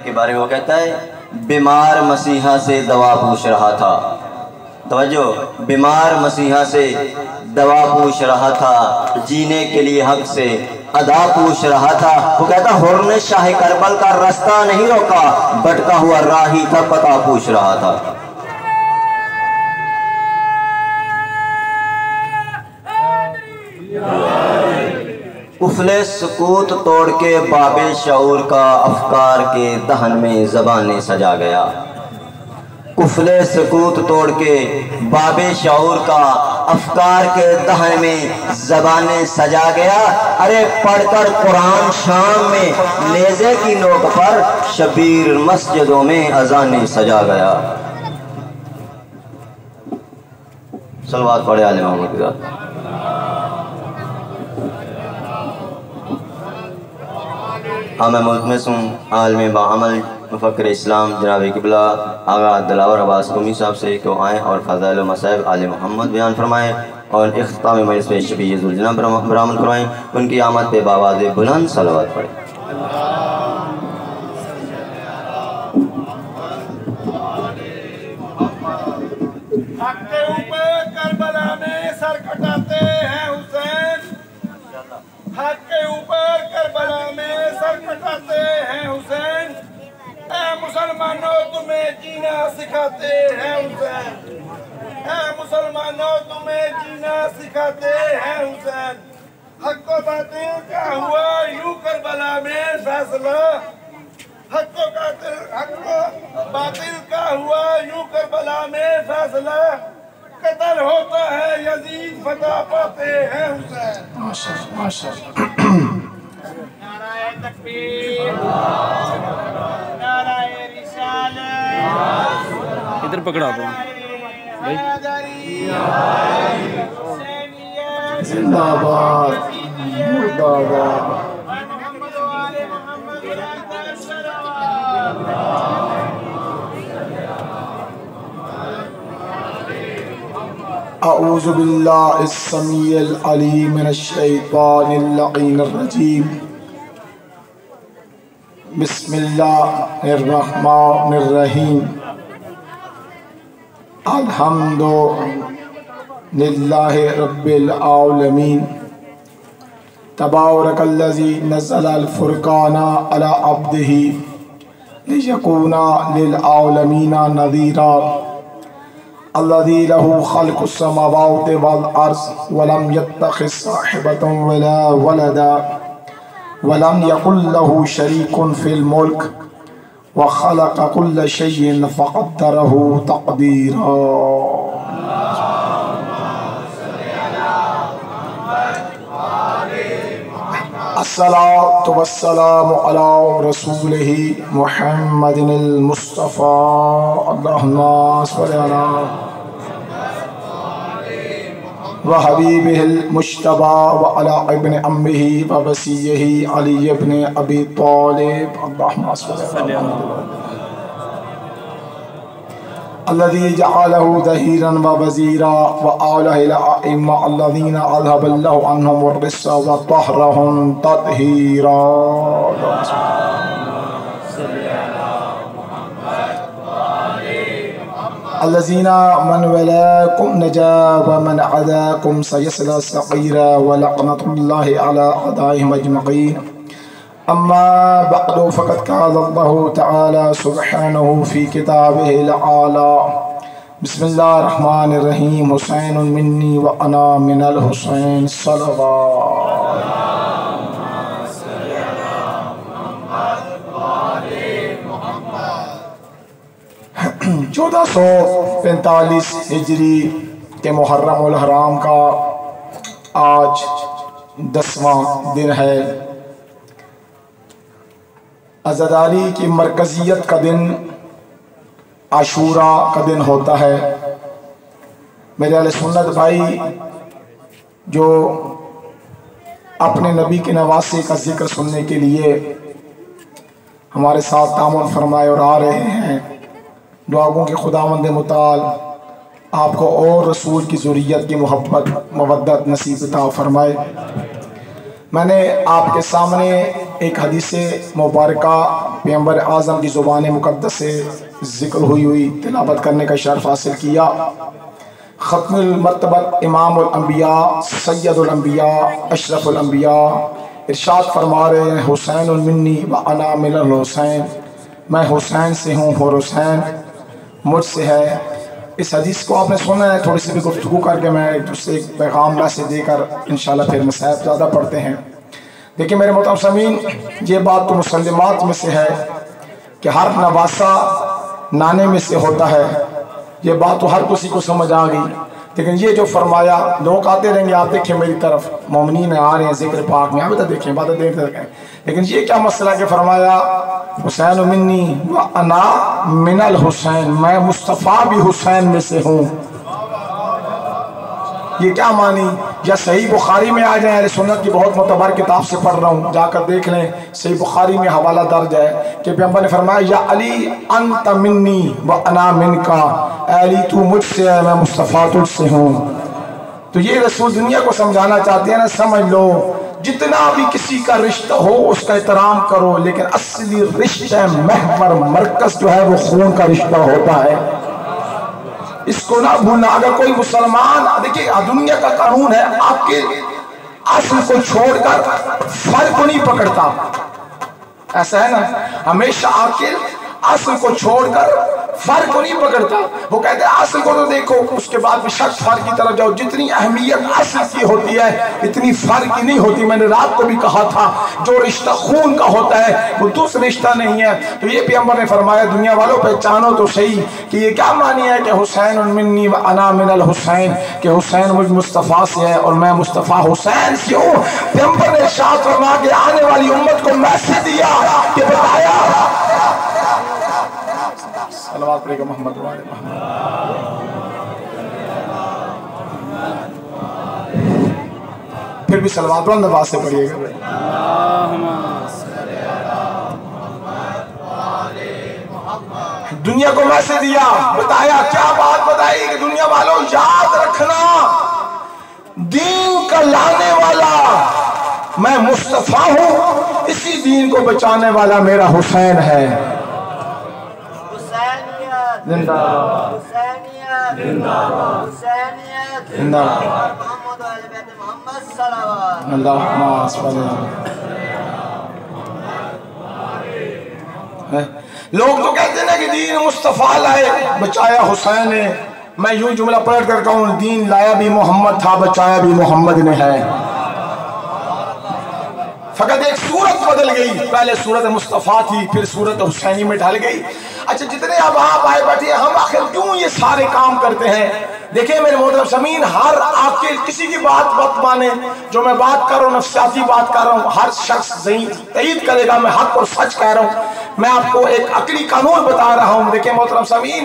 के बारे में वो कहता है, बीमार मसीहा से दवा पूछ रहा था। तवज्जो, बीमार मसीहा से दवा पूछ रहा था, जीने के लिए हक से अदा पूछ रहा था। वो कहता, हुर ने शाह करबल का रास्ता नहीं रोका, भटका हुआ राही था, पता पूछ रहा था। कुफले सुकूत तोड़ के बाबे शऊर का अफकार के दहन में ज़बाने सजा गया। कुफले सुकूत तोड़ के बाबे शऊर का अफकार के दहन में ज़बाने सजा गया। अरे पढ़कर कुरान शाम में नेज़े की नोक पर शबीर मस्जिदों में अज़ाने सजा गया। सलवात पढ़े आले मोहम्मद के साथ। हाँ, मैं मुल्तमस हूँ आलम बाअमल मुफक्किर इस्लाम जनाब क़िबला आगा दिलावर अब्बास क़ौमी साहब से कि आएँ और फ़ज़ाइल व मसाइब आले मोहम्मद बयान फरमाएँ और इख्तितामी मजलिस पे शफ़ीए ज़ुल-जनाब बरामद करवाएँ। उनकी आमद पे बावाज़ बुलंद सलवात पढ़ें। हक के ऊपर करबला में सर कटाते हैं हुसैन, हक के ऊपर करबला में सर कटाते हैं हुसैन। ऐ मुसलमानों तुम्हें जीना सिखाते हैं हुसैन, ऐ मुसलमानों तुम्हें जीना सिखाते हैं हुसैन। हक को बातिल का हुआ यूं करबला में फैसला, हक को बातिल का हुआ यूं करबला में फैसला। कत्ल होता है यजीद, फतह पाते हैं हुसैन। माशाअल्लाह माशाअल्लाह। नाराए तकबीर, नाराए रिसालत। इधर पकड़ा दो भाई। जिंदाबाद मुर्दाबाद। अऊज़ु बिल्लाहिस समीइल अलीम मिनश शैतानिर लईनिर रजीम। बिस्मिल्लाहिर रहमानिर रहीम। अल्हम्दुलिल्लाहि रब्बिल आलमीन। तबारकल्लज़ी नज़्ज़लल फुरक़ाना अला अब्दिही लियकूना लिल आलमीना नज़ीरा। अल्लज़ी लहू ख़ल्क़ुस समावाति वल अर्ज़ वलम यत्तख़िज़ साहिबतन वला वलदा वलम यकुल लहू शरीकुन फ़िल मुल्क व ख़लक़ कुल्ल शैइन फ़क़द्दरहू तक़दीरा। अस्सलातु वस्सलामु अला रसूलिही मुहम्मदिनिल मुस्तफ़ा। अल्लाहुम्मा सल्लि अला व हबीबिहिल मुज्तबा व अला इब्न अम्मिही व वसीय्यिही अली इब्न अबी तालिब। अल्लाहुम्मा सल्लि अला अल्लज़ी जअलहू ज़हीरन व वज़ीरा व आलहिल अइम्मा अल्लज़ीना अज़हबल्लाहु अन्हुम अर्रिज्सा व तहरहुम तत्हीरा। अल्लज़ीना मन वलाकुम नजा व मन अदाकुम सयस्ला सक़ीरा व लअनतुल्लाहि अला अदाइहिम अजमईन। अम्मा बअदु फ़क़द क़ालल्लाहु तआला सुब्हानहु फ़ी किताबिहिल आला। बिस्मिल्लाहिर रहमानिर रहीम। हुसैनुन मिन्नी व अना मिनल हुसैन। सल्लल्लाहु 1445 हिजरी के मुहर्रम उल हराम का आज 10वां दिन है। अज़दारी की मरकज़ियत का दिन आशूरा का दिन होता है। मेरे अहले सुन्नत भाई जो अपने नबी के नवासे का जिक्र सुनने के लिए हमारे साथ तामुल फरमाए और आ रहे हैं, दुआओं के खुदावंद मुताल आपको और रसूल की ज़ुर्रियत की मोहब्बत मवद्दत नसीब अता फरमाए। मैंने आपके सामने एक हदीस मुबारका पैगंबर आज़म की ज़ुबान मुक़द्दस से ज़िक्र हुई तिलावत करने का शर्फ हासिल किया। ख़त्मुल मर्तबत इमामुल अंबिया सय्यदुल अंबिया अशरफुल अंबिया इरशाद फरमा रहे हैं, हुसैन मिन्नी व अना मिनल हुसैन, मैं हुसैन से हूँ और हुसैन मुझसे है। इस हदीस को आपने सुना है, थोड़ी सी भी गुफ्तगू करके मैं दूसरे एक पैगाम मैसेज देकर इंशाल्लाह फिर मसाइब ज़्यादा पढ़ते हैं। देखिए मेरे मोहतरम सामीन, ये बात तो मुसल्लिमात में से है कि हर नवासा नाने में से होता है, ये बात तो हर किसी को समझ आ गई। लेकिन ये जो फरमाया, लोग आते रहेंगे, आप देखें मेरी तरफ, मोमिनीन आ रहे हैं ज़िक्र पाक में, आप तो देखें बात देखते रहें। लेकिन ये क्या मसला कि फरमाया हुसैन मिन्नी व अना मिनल हुसैन, मैं मुस्तफ़ा भी हुसैन में से हूँ। ये क्या मानी? या सही बुखारी में आ जाए, अहले सुन्नत की बहुत मोतबर किताब से पढ़ रहा हूँ, जाकर देख लें, सही बुखारी में हवाला दर्ज है कि पैगंबर ने फरमाया या अली अंत मिन्नी व अना मिनका, अली तू मुझसे है, मैं मुस्तफ़ा तुझसे हूँ। तो ये रसूल दुनिया को समझाना चाहते हैं ना, समझ लो जितना भी किसी का रिश्ता हो उसका एहतराम करो, लेकिन असली रिश्ता महवर मरकज जो है वो खून का रिश्ता होता है, इसको ना भूलना। अगर कोई मुसलमान, देखिए दुनिया का कानून है, आपके असल को छोड़कर फर्क को नहीं पकड़ता, ऐसा है ना, हमेशा आकिल असल को छोड़कर फर्क को नहीं पकड़ता। वो कहते हैं असल को तो देखो, उसके बाद भी शक फर्क की तरफ जाओ। जितनी अहमियत असल की होती है इतनी फर्क की नहीं होती। मैंने रात को भी कहा था, जो रिश्ता खून का होता है वो दूसरा रिश्ता नहीं है। तो ये पैगंबर ने फरमाया, दुनिया वालों पहचानो तो सही कि ये क्या मानी है कि हुसैन मिन्नी व अना मिनल हुसैन, कि हुसैन मुझ मुस्तफ़ा से है और मैं मुस्तफ़ा हुसैन से हूँ। पैगंबर ने इरशाद फरमा के आने वाली उम्मत को मैसेज दिया कि बताया, सल्लल्लाहु अलैहि मोहम्मद वाले मोहम्मद, फिर भी सलवात नवाज से पढ़िएगा। दुनिया को मैसेज दिया, बताया, क्या बात बताई कि दुनिया वालों याद रखना, दीन का लाने वाला मैं मुस्तफ़ा हूँ, इसी दीन को बचाने वाला मेरा हुसैन है। जिंदाबाद हुसैनियत, जिंदाबाद हुसैनियत, जिंदाबाद मोहम्मद वाले बेटे मोहम्मद सल्लल्लाहु अलैहि वसल्लम। लोग तो कहते हैं ना कि दीन मुस्तफ़ा लाए, बचाया हुसैन ने। मैं यूं जुमला पढ़ कर कहूँ, दीन लाया भी मोहम्मद था, बचाया भी मोहम्मद ने है। फकत एक सूरत बदल गई, पहले सूरत मुस्तफ़ा थी, फिर सूरत हुसैनी में ढल गई। अच्छा, जितने अब आप आए बैठे, हम आखिर क्यों ये सारे काम करते हैं? देखिए मेरे मोहतरम समीन, हर आपके किसी की बात मत माने, जो मैं बात कर रहा हूँ नफ्सियाती बात कर रहा हूँ, हर शख्स तईद करेगा मैं हक और सच कह रहा हूँ। मैं आपको एक अकली कानून बता रहा हूँ। देखिए मोहतरम समीन,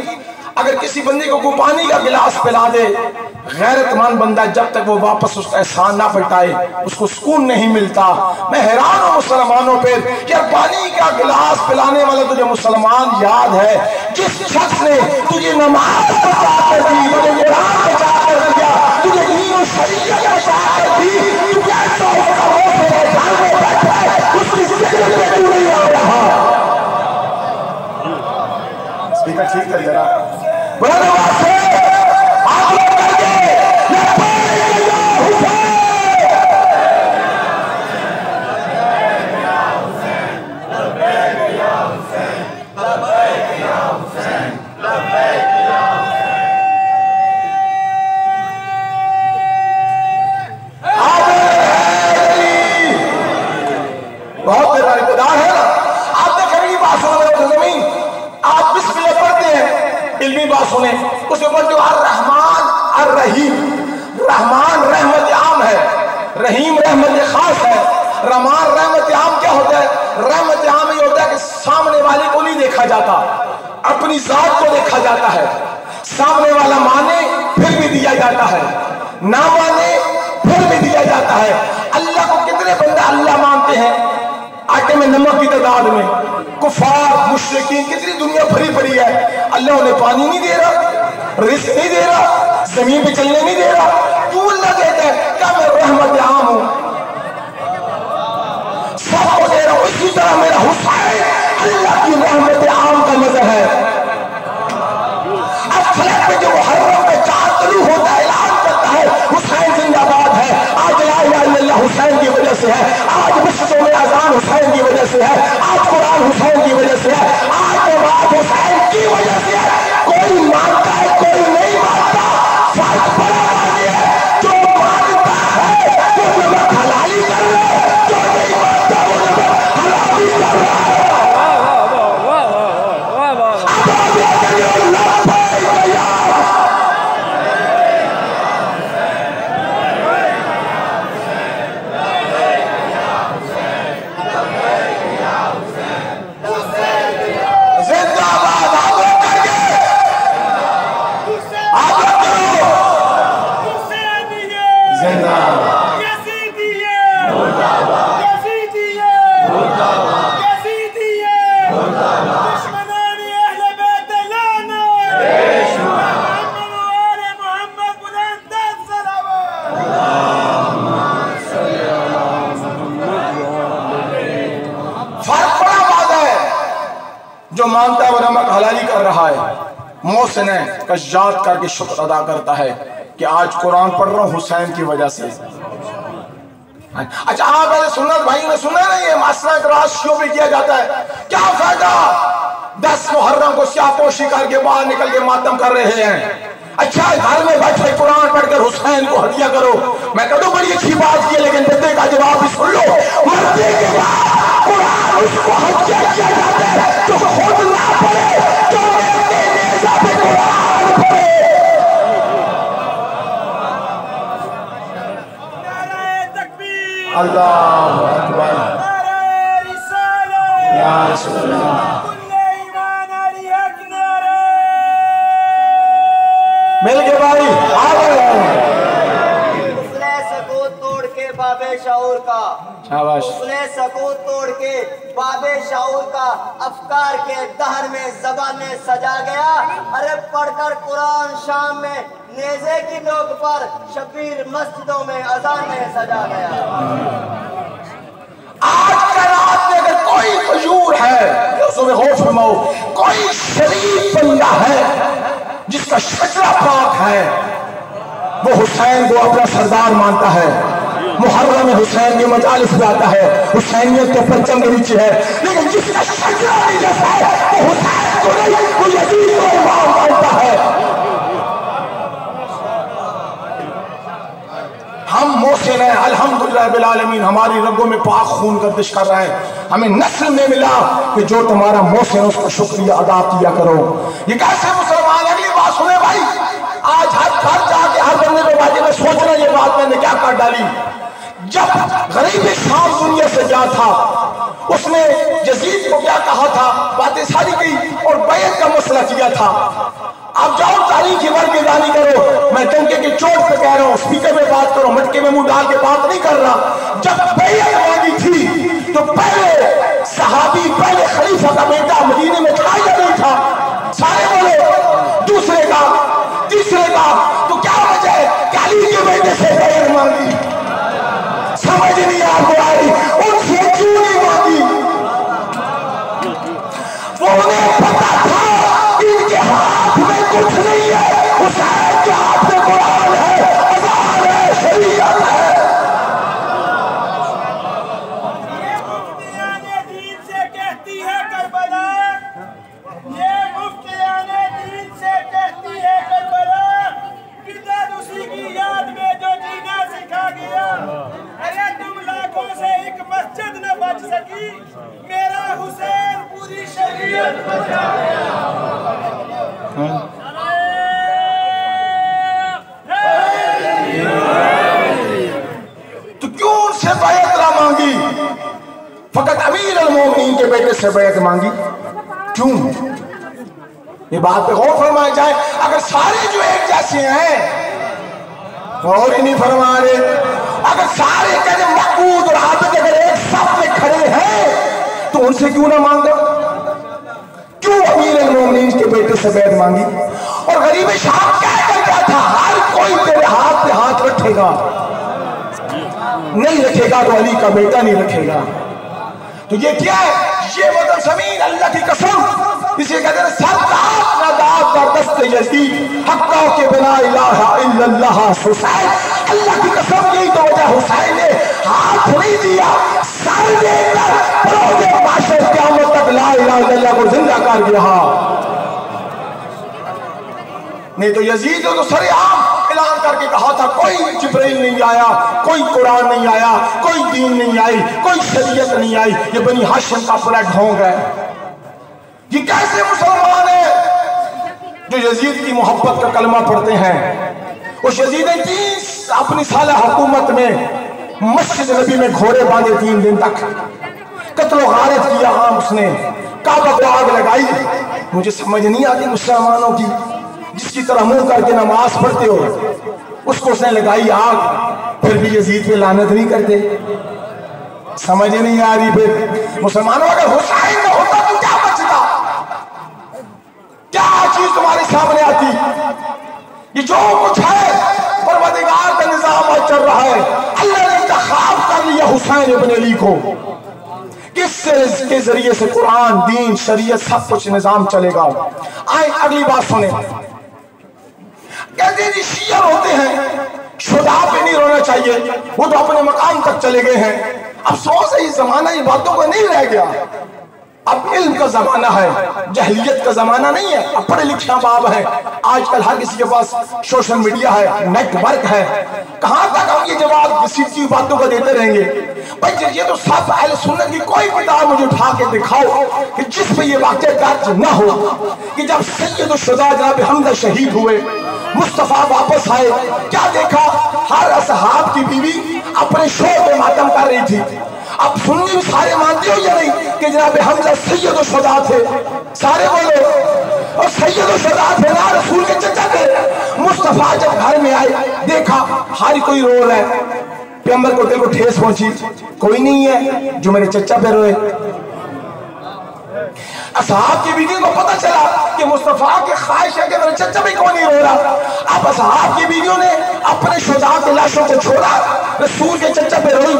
अगर किसी बंदे को पानी का गिलास पिला दे, गैरतमंद बंदा, जब तक वो वापस उसका एहसान ना पलटाए उसको सुकून नहीं मिलता। मैं हैरान हूँ मुसलमानों पे, यार पानी का गिलास पिलाने वाला तुझे मुसलमान याद है? जिस शख्स ने तुझे नमाज बचा कर दी, तुझे कुरान बचा कर दिया, तुझे दीन और शरीयत बचा कर दी, तू कैसा उसकी जिक्र में तू नहीं आ रहा। स्पीकर ठीक कर जरा, बड़ा नवाज है आप लोग करके बहुत इक़्तिदार है ना। आप देखें ये बात सुनो जमीन, आप बिस्मिल्लाह पढ़ते हैं, इल्मी बात सुने, उसके ऊपर जो अर्रहमान अर्रहीम, रहमान रहमत आम है, रहीम रहमत खास है। रहमान रहमत आम क्या होता है? रहमत आम ये होता है कि सामने वाले को नहीं देखा जाता, अपनी जात को देखा जाता है। सामने वाला माने फिर भी दिया जाता है, ना माने फिर भी दिया जाता है। अल्लाह को कितने बंदे अल्लाह मानते हैं? आटे में नमक की तादाद में। कुफार मुशरिकीन कितनी दुनिया भरी पड़ी है, अल्लाह उन्हें पानी नहीं दे रहा, रिस्क नहीं दे रहा, जमीन पे चलने नहीं दे रहा। तू अल्लाह कहता है क्या मैं रहमत आम हूं? तरह मेरा हुसैन अल्लाह की रहमत आम का नजर है। अब फलक में जो मुहर्रम में चांद तलू होता है, ऐलान करता है हुसैन जिंदाबाद है। आज ला इलाहा इल्लल्लाह हुसैन की वजह से है, आज मस्जिदों में अजान हुसैन की वजह से है, आज कुरान हुसैन की वजह से है, आज नमाज हुसैन की वजह से है। कोई मानता है कोई नहीं मानता, फर्क पड़ा नहीं है। जो मानता है वो नमक हलाली कर रहा है, जो नहीं मानता वो नमक हलाली कर रहा है। जो मानता है वो नमक हलाली कर रहा है, मोहसिन है, कश्जात करके शुक्र अदा करता है कि आज कुरान पढ़ रहा हूँ हुसैन की वजह से। अच्छा आप ऐसे सुन्नत भाई ने सुना नहीं है, मसला राशियों पे किया जाता है, क्या फायदा 10 मुहर्रम को स्यापोशी करके बाहर निकल के मातम कर रहे हैं। अच्छा घर में बैठे कुरान पढ़कर हुसैन को हदिया करो। मैं कहता हूँ बड़ी अच्छी बात की, लेकिन बंदे का जवाब भी सुन लो। मरने के बाद कुरान उसको हदिया किया जाता है तो खुद ना पढ़े, तो नेज़ा पे कुरान पढ़े। अल्लाहु अकबर, या रसूल अल्लाह। मिल के भाई उसने सकूत तोड़ के बाबे शाऊर का, शाबाश, उसने सकूत तोड़ के बाबे शाऊर का अफकार के दहर में ज़बाने सजा गया। अरे पढ़कर कुरान शाम में नेज़े की नोक पर शबीर मस्जिदों में अज़ाने सजा गया। आज का रात में अगर कोई मजूर है, गौफ फरमाओ, कोई शरीफ बंदा है जिसका शजरा पाक है, वो हुसैन को अपना सरदार मानता है, मुहर्रम में हुसैन की मजालिस में आता है, हुसैनियत के परचम के नीचे है। लेकिन जिसका शजरा नहीं जैसा है वो हुसैन को नहीं, वो यजीद को इमाम मानता है। हम मोहसिन हैं अल्हम्दुलिल्लाह बिल आलमीन, हमारी रगों में पाक खून गर्दिश कर रहा है। हमें नस्ल में मिला कि जो तुम्हारा मोहसिन उसका शुक्रिया अदा किया करो। ये कैसे मुसलमान, अगली बात सुने भाई, आज हर घर जाके हर बंदे को बाजी में सोच रहे ये बात मैंने क्या कर डाली। जब गरीब शाम दुनिया से गया था, उसने यजीद को क्या कहा था, बातें सारी की और बैत का मसला किया था। आप जाओ तारीख की वर्ग जानी करो, मैं टंके की चोट पे कह रहा हूँ, स्पीकर में बात करो, मटके में मुंह डाल के बात नहीं कर रहा। जब बैत मांगी थी तो पहले सहाबी, पहले खलीफा का बेटा मदीने में था या नहीं था? सारे बोले। दूसरे का, तीसरे का, तो क्या वजह है काली के बेटे से बैत मांगी? समझ नहीं आपको आई, उनसे क्यों नहीं मांगी? वो उन्हें पता था इनके हाथ में कुछ नहीं है, हुसैन के हाथ में कुरान है, अज़ान है, शरीयत है। ये मुफ्तियाने दीन से कहती है करबला, ये मुफ्तियाने दीन से कहती है करबला, किधर उसी की याद में जो जीना सिखा गया। अरे तुम लाखों से एक मस्जिद न बच सकी, मेरा हुसैन पूरी शरीयत बचा गया। तो क्यों उनसे बैत ना मांगी, फकत अमीर अल मोमिनीन के बेटे से बैत मांगी? क्यों? ये बात पे गौर फरमाया जाए। अगर सारे जो एक जैसे हैं, गौर ही नहीं फरमा रहे, अगर सारे कहते मकबूद और आबिद अगर एक साथ में खड़े हैं तो उनसे क्यों ना मांगा? क्यों अमीर अल मोमिनीन के बेटे से बैत मांगी? और गरीब शाम क्या था, हर कोई तेरे हाथ पे हाथ रखेगा, नहीं रखेगा तो अली का बेटा नहीं रखेगा। तो ये क्या है? ये मतलब ज़मीन अल्लाह की कसम, इसे कहते हैं के बिना इलाहा इल्लल्लाह हुसैन। अल्लाह की कसम, यही तो वजह हुसैन ने हाथ नहीं दिया, सर देकर माशर क़यामत तक ला इलाहा इल्लल्लाह को जिंदा कर दिया। नहीं तो यजीद तो सरेआम ऐलान करके कहा था कोई जिब्रील नहीं आया, कोई कुरान नहीं आया, कोई दीन नहीं आई, कोई शरीयत नहीं आई, ये बनी हाशिम का पूरा ढोंग है। ये कैसे मुसलमान है जो यजीद की मोहब्बत का कलमा पढ़ते हैं? उस यजीद ने 30 अपनी साला हुकूमत में मस्जिद नबी में घोड़े बांधे 3 दिन तक, कत्ल गारत किया। हाँ, उसने काबा को आग लगाई। मुझे समझ नहीं आती मुसलमानों की, जिसकी तरह मुंह करके नमाज पढ़ते हो उसको उसने लगाई आग, फिर भी यजीद पे लानत नहीं करते। समझ नहीं आ रही। फिर मुसलमानों, अगर हुसैन न होता तो क्या बचता? क्या चीज तुम्हारे सामने आती? ये जो कुछ है परवरदिगार का निजाम आज चल रहा है। अल्लाह ने इंतखाब कर लिया हुसैन इब्न अली को, किसके जरिए से कुरान, दीन, शरीयत सब कुछ निजाम चलेगा। आए अगली बात सुने। कहते हैं शिया होते हैं, शुदा पे नहीं रोना चाहिए, वो तो अपने मकाम तक चले गए हैं। अफसोस है, ये जमाना ये बातों का नहीं रह गया। अब इल्म का जमाना है, जहलियत का जमाना नहीं है। अब पढ़े लिखे बाप है, आजकल हर किसी के पास सोशल मीडिया है, नेटवर्क है। कहां तक हम ये जवाब किसी की बातों का देते रहेंगे? भाई ये तो सब अहले सुन्नत की कोई किताब मुझे उठा के दिखाओ कि जिस पे ये वाक़या दर्ज न हो कि जब सैयद शुजा जनाब हमजा शहीद हुए, मुस्तफा वापस आए, क्या देखा? हर असहाब की बीवी अपने शोर पे मातम कर रही थी। अब सुन्नी भी सारे मानते हो या नहीं कि जनाब हमजा सैयद शुजा थे? सारे बोलो। और सैयद शुजा थे ना, रसूल के चचा थे। मुस्तफा जब घर में आए, देखा हर कोई रो रहा है। पैगंबर को दिल को ठेस पहुंची, कोई नहीं है जो मेरे चचा पे रोए। असहाब की बीवी को पता चला कि मुस्तफा की ख्वाहिश है कि मेरे चचा भी क्यों नहीं रो रहा। अब असहाब की बीवियों ने अपने शुजा की लाशों को छोड़ा, रसूल के चचा पे रोई।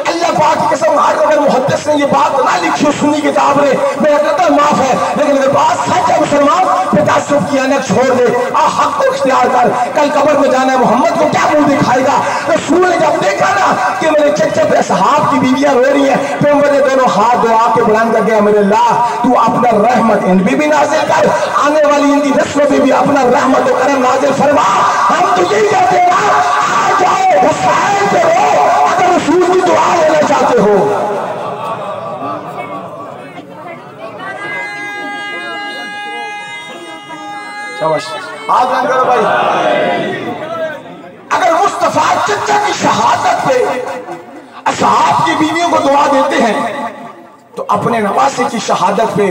अल्लाह पाक की कसम, हर अगर मुहद्दिस ने ये बात ना लिखी हो सुन्नी किताब ने, मेरा कत्ल माफ है, लेकिन अगर बात सच है मुसलमान, फिर तासुब की आनत छोड़ दे, हक को इख्तियार कर। कल कब्र में जाना है, मोहम्मद को क्या मुंह दिखाएगा? रसूल ने जब देखा ना कि मेरे चचा पे असहाब की बीवियां रो रही हैं, फिर मैंने दोनों हाथ दुआ के बुलंद कर गया, मेरे अल्लाह तू अपना रहमत इन भी नाजिल कर, आने वाली इनकी नस्लों में भी अपना रहमत और करम नाजिल फरमा। हम तो यही कहते हैं ना, आ जाओ हुसैन पे रो, अगर रसूल की दुआ लेना चाहते हो। शाबाश, हाथ बंद करो भाई। अगर मुस्तफा चचा की शहादत पे असहाब की बीवियों को दुआ देते हैं तो अपने नवासे की शहादत पे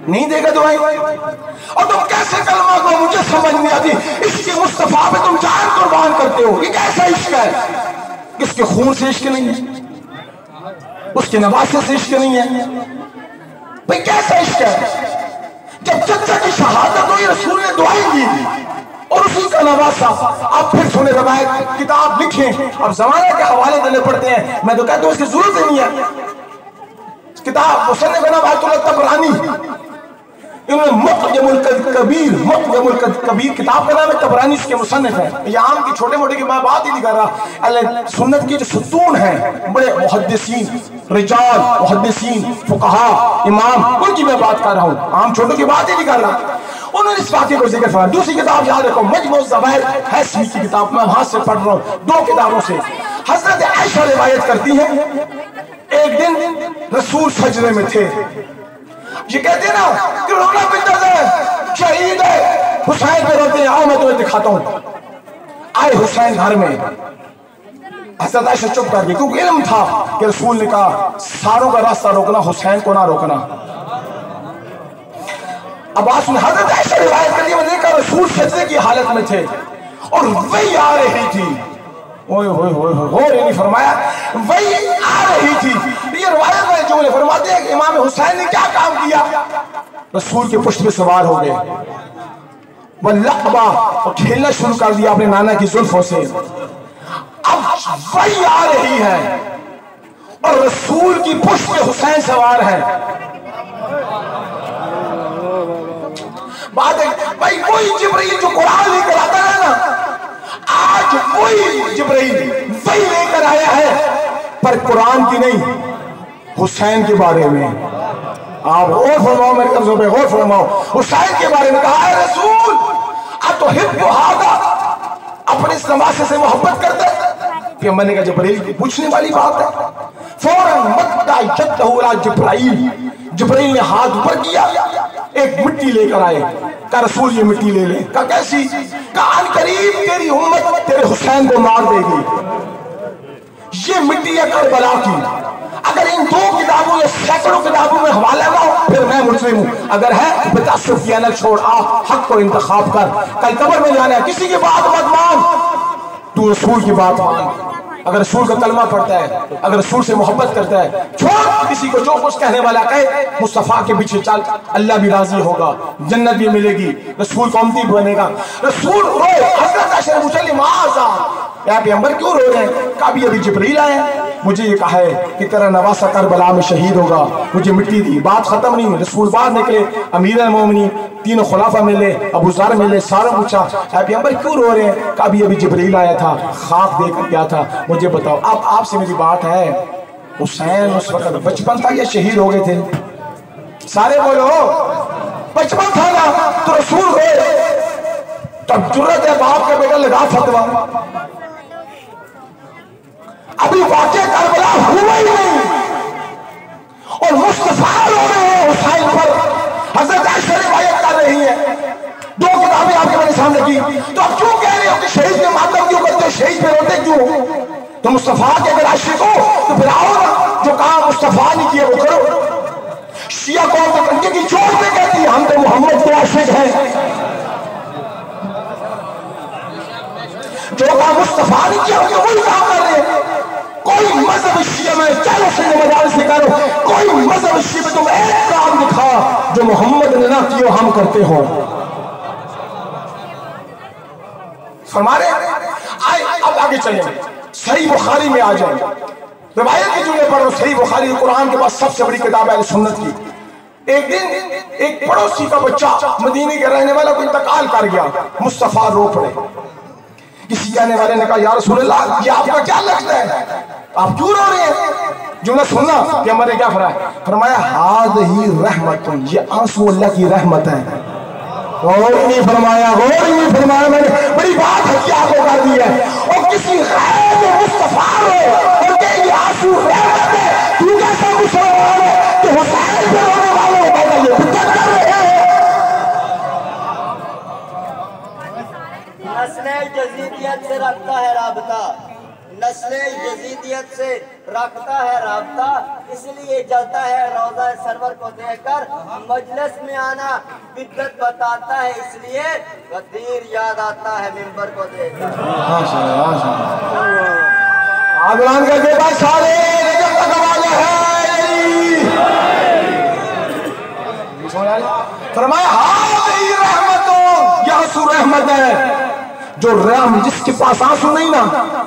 नहीं देगा दुआएं? और तुम कैसे कलमा को, मुझे समझ नहीं आती, इसके मुस्तफा पे तुम जान कुर्बान करते हो। ये कैसा इश्क है? किसके खून से इश्क नहीं है, उसके नवासे से इश्क नहीं है। भाई कैसा इश्क है? जब चचा की शहादत हुई, रसूल ने दुआएं दी और उसी का नवासा। आप फिर सुने रवायत, किताब लिखें, अब जमाने के हवाले देने पड़ते हैं। मैं तो कहता हूं उसकी जरूरत ही नहीं है। किताब मुसन्निफ बना बायतुल तबरानी, इन्होंने मुक़्जमुल कबीर किताब का नाम है, तबरानी इसके मुसन्निफ है। ये आम की छोटे मोटे की मैं बात ही नहीं कर रहा, अहले सुन्नत की जो सुतून है, बड़े मुहद्दिसीन, रिजाल, मुहद्दिसीन, फुक़हा, इमाम, उनकी मैं बात कर रहा हूँ, आम छोटों की बात ही नहीं कर रहा। उन्होंने इस वाक़े को जिक्र किया। दूसरी किताब याद रखो, मजमू ज़वाइद हैसमी की किताब, मैं वहां से पढ़ रहा हूँ, 2 किताबों से। हज़रत आयशा रिवायत करती हैं, एक दिन रसूल सजदे में थे। ये कहते हैं ना कि रोना पिता है, शहीद है, हुसैन पे रोते हैं। आओ मैं तुम्हें दिखाता हूं। आए हुसैन घर में, हज़रत आयशा चुप कर गई, क्योंकि इल्म था कि रसूल ने कहा सारों का रास्ता रोकना, हुसैन को ना रोकना। अब बात सुन, हज़रत आयशा रिवायत करती है, मैंने देखा रसूल सजदे की हालत में थे और वही आ रही थी। ओए होए होए होए, नहीं फरमाया, वही आ रही थी। ये रिवायत में जो फरमाते हैं कि इमाम हुसैन ने क्या काम किया, रसूल के पुष्ट पे सवार हो गए, वल्लक़बा, और खेलना शुरू कर दिया अपने नाना की जुल्फों से। अब वही आ रही है और रसूल की पुष्प पे हुसैन सवार है। बात है भाई, वही जिब्रील जो कुरान लेकर आता है ना, आज वही जिब्रील वही लेकर आया है, पर कुरान की नहीं, हुसैन के बारे में। आप गौर फरमाओ, मेरे कब्ज़ों पे गौर फरमाओ। हुसैन के बारे में कहा है रसूल अब तो हिब्बु हादा, अपने इस नवासे से मोहब्बत करते हैं। पैगंबर ने कहा जिब्रील की पूछने वाली बात है। फौरन मक्का यद्दहुला जिब्राइल, जिब्रील ने हाथ ऊपर किया, एक मिट्टी लेकर आए। कहा रसूल ये मिट्टी ले ले। कहा कैसी? कहा अनकरीब तेरी उम्मत तेरे हुसैन को मार देगी। ये मिट्टी है करबला की। अगर इन 2 किताबों या सैकड़ों किताबों में हवाला ना हो फिर मैं मुस्लिम हूं, अगर है बेतासुफियाना छोड़ आ, हक को इंतखाब कर। कल कब्र में जाना है, किसी की बात मत मान, तू रसूल की बात मान। अगर रसूल का कलमा पढ़ता है, अगर रसूल से मोहब्बत करता है, छोड़ किसी को जो कुछ कहने वाला कहे, मुस्तफा के पीछे चल, अल्लाह भी राजी होगा, जन्नत भी मिलेगी, रसूल का उम्मती बनेगा। रसूल रोए, हज़रत आयशा मुसल्लिम आज़ा, या पैगंबर क्यों रो रहे हैं? कभी अभी जिब्रील आए, मुझे ये कहा है कि तेरा नवासा करबला में शहीद होगा, मुझे मिट्टी दी। बात खत्म नहीं, रसूल बाहर निकले, अमीर अल-मोमिनीन तीनों खुलाफा मिले, अबू ज़र मिले, सारा पूछा पैगंबर क्यों रो रहे हैं? कभी अभी जिब्रील आया था, खाक देकर गया था, मुझे बताओ। अब आपसे मेरी बात है, हुसैन उस वक्त बचपन था या शहीद हो गए थे? सारे बोलो बचपन था ना, तो रसूल रोए, तब जुर्रत है बाप का बेटा लगा फतवा। अभी वाक़या करबला हुआ ही नहीं और मुस्तफा रो रहे हैं हुसैन पर। हज़रत आयशा रिवायत कर रही है, 2 किताबें आपके मेरे सामने की, तो आप क्यों कह रहे हो कि शहीद पे मातम क्यों करते, शहीद पे रोते क्यों? तो मुस्तफा के अगर आशिक हो तो फिर आओ ना, जो काम मुस्तफा ने किया वो करो। शिया कौम तो कंके की चोट पे कहती है हम तो मोहम्मद के आशिक हैं। जो काम मुस्तफा ने किया हम तो वही काम कर रहे हैं। कोई मजहब शिया में चलो से मजालिस से करो, कोई मजहब शिया में तुम एक काम दिखा जो मोहम्मद ने ना किया हम करते हो। फरमा रहे आए, अब आगे चले, सही बुखारी में आ जाए, रिवायत के जुमले पढ़ो। सही बुखारी कुरान के बाद सबसे बड़ी किताब है सुन्नत की। एक दिन एक पड़ोसी का बच्चा मदीने के रहने वाला को इंतकाल कर गया, मुस्तफा रो पड़े। किसी कहने वाले ने कहा या रसूल अल्लाह ये आपका क्या लगता है, आप क्यों रो रहे हैं? जुमला सुनना कि हमारे क्या फरमाया हाज़िही रहमतुन, ये आंसू अल्लाह की रहमत है। और नहीं फरमाया, और नहीं फरमाया, मैंने बड़ी बात हत्या को कर दी है। और किसी गैर मुस्तफा रो और के ये आंसू रहमत है, तू कैसा मुसलमान है कि हुसैन पे रोने वालों को ये फिक्र कर रहे हैं? नस्ले जदीदियत से रखता है राबता, नस्ले जदीदियत से रखता है राबता, इसलिए जलता है रोज़ा सरवर को देखकर, मजलिस में आना बिद्दत बताता है, इसलिए गदीर याद आता है मिंबर को देखकर। आगलान का बेटा सारे रजब तक वाले हैं। फरमाया हाज़िही रहमतुन, यह आंसू रहमत है। जो रहम जिसके पास आंसू नहीं ना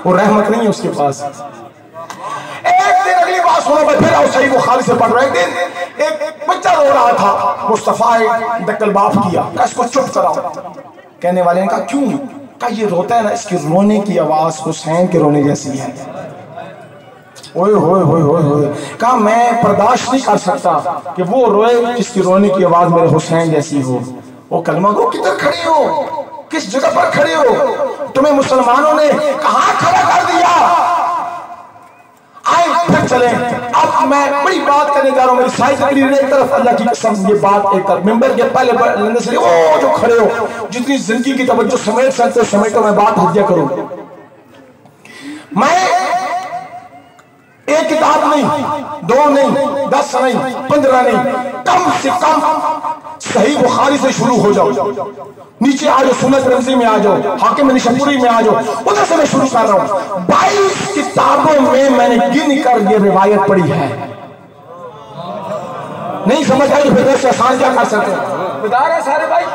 वो रहमत नहीं है उसके पास। एक दिन अगली बात सुनो, फिर आओ सही बुखारी से पढ़ रहे। एक दिन एक बच्चा रो रहा था, मुस्तफा दक्कल बाप किया, इसको चुप कराओ। कहने वाले ने कहा क्यों? कहा ये रोता है ना, इसकी रोने की आवाज हुसैन के रोने जैसी है। ओए होए होए होए होए, कहा मैं बर्दाश्त नहीं कर सकता कि वो रोए जिसकी रोने की आवाज मेरे हुसैन जैसी हो। वो कलमा को किधर खड़ी हो, किस जगह पर खड़े हो? तुम्हें मुसलमानों ने कहां खड़ा कर दिया? आए फिर चले। अब मैं बड़ी बात करने जा रहा हूं, मेरी साइड तकरीर एक तरफ, अल्लाह की कसम ये बात एक तरफ। मेंबर के पहले लेने से वो जो खड़े हो, जितनी जिंदगी की तवज्जो समेट सकते हो समेटो, मैं बात हत्या करूं। मैं एक किताब नहीं, 2 नहीं, 10 नहीं, 15 नहीं, कम से कम सही बुखारी से शुरू हो जाओ, नीचे आ जाओ, सुन्नत रमज़ी में आ जाओ, हाकिम निशापुरी में आ जाओ, उधर से मैं शुरू कर रहा हूं। 22 किताबों में मैंने गिन कर ये रिवायत पढ़ी है। नहीं समझ आई तो फिर से आसान क्या कर सकते हैं? बता रहे सारे भाई,